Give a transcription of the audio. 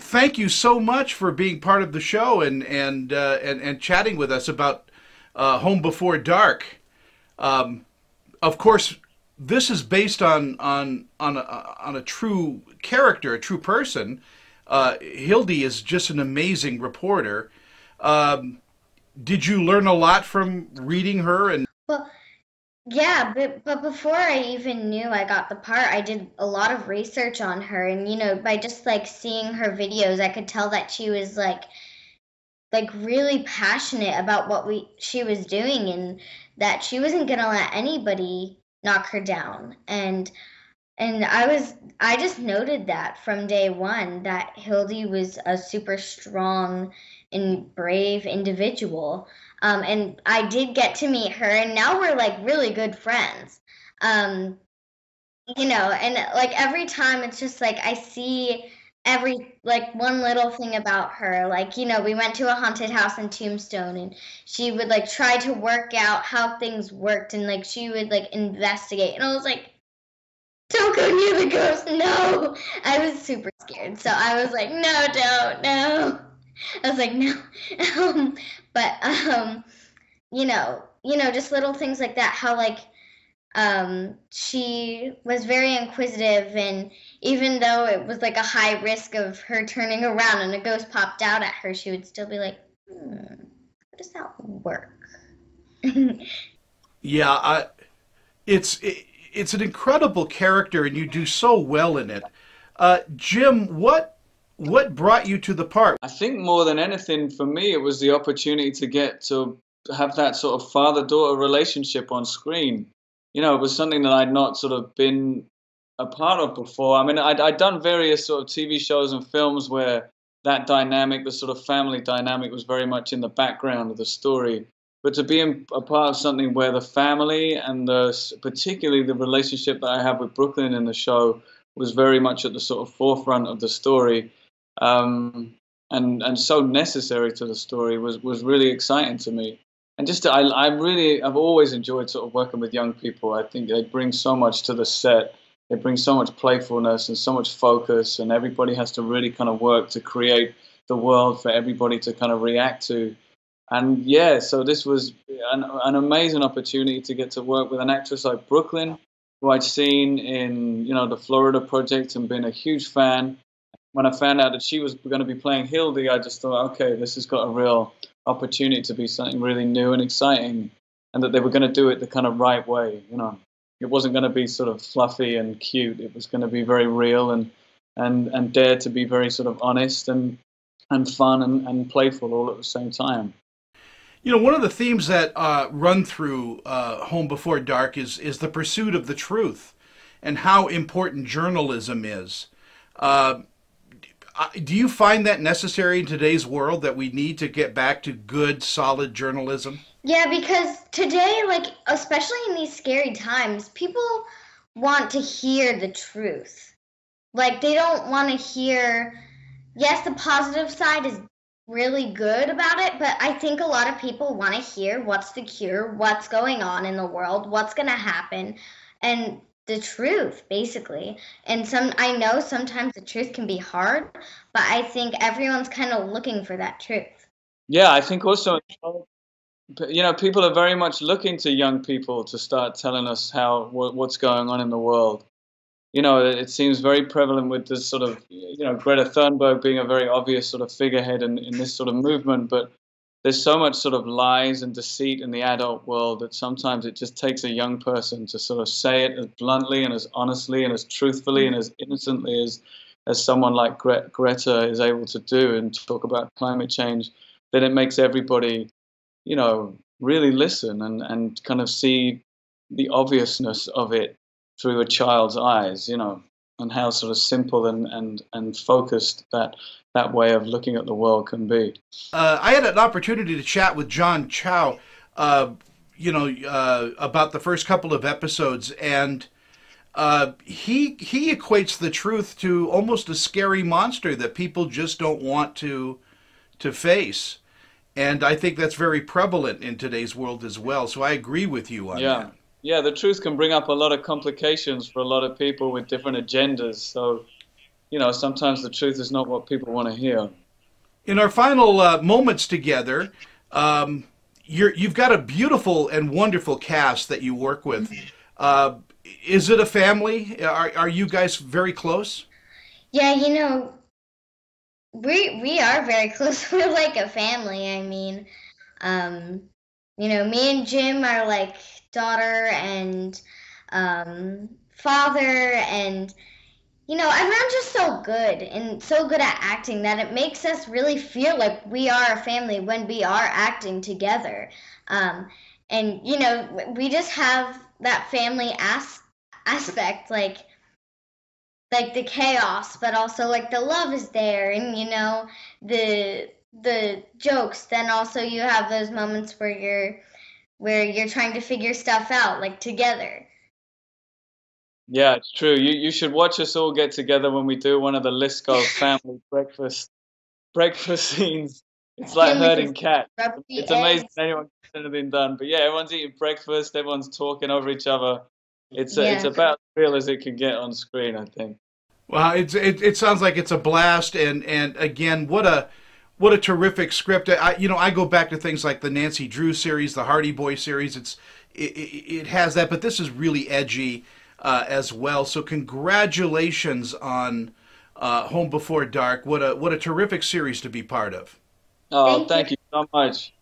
thank you so much for being part of the show and chatting with us about Home Before Dark. Of course, this is based on a true character, a true person. Hildy is just an amazing reporter. Did you learn a lot from reading her? And Well, yeah, but before I even knew I got the part, I did a lot of research on her, and by just like seeing her videos, I could tell that she was like really passionate about what we she was doing, and that she wasn't gonna let anybody knock her down. And I just noted that from day one that Hildy was a super strong and brave individual. And I did get to meet her, and now we're like really good friends. Um, and like every time it's just like I see every like one little thing about her. Like, we went to a haunted house in Tombstone, and she would like try to work out how things worked, and like she would like investigate. And I was like, don't go near the ghost. No. I was super scared. So I was like, no, don't, no. I was like, no. Um, but just little things like that, how like she was very inquisitive, and even though it was like a high risk of her turning around and a ghost popped out at her, she would still be like, how does that work? yeah, it's an incredible character, and you do so well in it. Jim, what brought you to the part? I think more than anything for me, it was the opportunity to get to have that sort of father-daughter relationship on screen. It was something that I'd not sort of been a part of before. I mean, I'd done various sort of TV shows and films where that dynamic, the sort of family dynamic, was very much in the background of the story. But to be a part of something where the family and particularly the relationship that I have with Brooklyn in the show was very much at the sort of forefront of the story, and so necessary to the story was really exciting to me. And I've always enjoyed sort of working with young people. I think they bring so much to the set. They bring so much playfulness and so much focus, and everybody has to really kind of work to create the world for everybody to kind of react to. And yeah, so this was an amazing opportunity to get to work with an actress like Brooklyn, who I'd seen in, the Florida Project and been a huge fan. When I found out that she was going to be playing Hildy, I just thought, okay, this has got a real opportunity to be something really new and exciting, and that they were going to do it the kind of right way. It wasn't going to be sort of fluffy and cute. It was going to be very real and dare to be very sort of honest and fun and playful all at the same time. One of the themes that run through Home Before Dark is the pursuit of the truth and how important journalism is. Do you find that necessary in today's world, that we need to get back to good, solid journalism? Yeah, because today, like, especially in these scary times, people want to hear the truth. Like, they don't want to hear, yes, the positive side is really good about it, but I think a lot of people want to hear what's the cure, what's going on in the world, what's going to happen, and the truth, basically. And I know sometimes the truth can be hard, but I think everyone's kind of looking for that truth. Yeah, I think also, people are very much looking to young people to start telling us what's going on in the world. It seems very prevalent with this sort of, Greta Thunberg being a very obvious sort of figurehead in this sort of movement, but there's so much sort of lies and deceit in the adult world that sometimes it just takes a young person to sort of say it as bluntly and as honestly and as truthfully and as innocently as someone like Greta is able to do and talk about climate change. Then it makes everybody, really listen and kind of see the obviousness of it through a child's eyes, and how sort of simple and focused that way of looking at the world can be. I had an opportunity to chat with John Chow, about the first couple of episodes, and he equates the truth to almost a scary monster that people just don't want to face. And I think that's very prevalent in today's world as well. So I agree with you on Yeah. that. Yeah, the truth can bring up a lot of complications for a lot of people with different agendas. So you know, sometimes the truth is not what people want to hear. In our final moments together, um, you've got a beautiful and wonderful cast that you work with. Uh, is it a family? Are you guys very close? Yeah, you know, we are very close. We're like a family. I mean, um, you know, me and Jim are like daughter and father, and you know, everyone's just so good and so good at acting that it makes us really feel like we are a family when we are acting together. Um, and you know, we just have that family aspect, like the chaos, but also like the love is there, and you know, the jokes. Then also you have those moments where you're trying to figure stuff out like together. Yeah, it's true. You should watch us all get together when we do one of the Lisco family breakfast scenes. It's like Him with his herding cats. rubbery It's amazing eggs. anyone gets anything done. But yeah, everyone's eating breakfast, everyone's talking over each other. It's Yeah. about as real as it can get on screen, I think. Well, it sounds like it's a blast, and again, what a terrific script. I go back to things like the Nancy Drew series, the Hardy Boy series. It has that, but this is really edgy as well. So congratulations on Home Before Dark. What a terrific series to be part of. Oh, Thank you. thank you so much.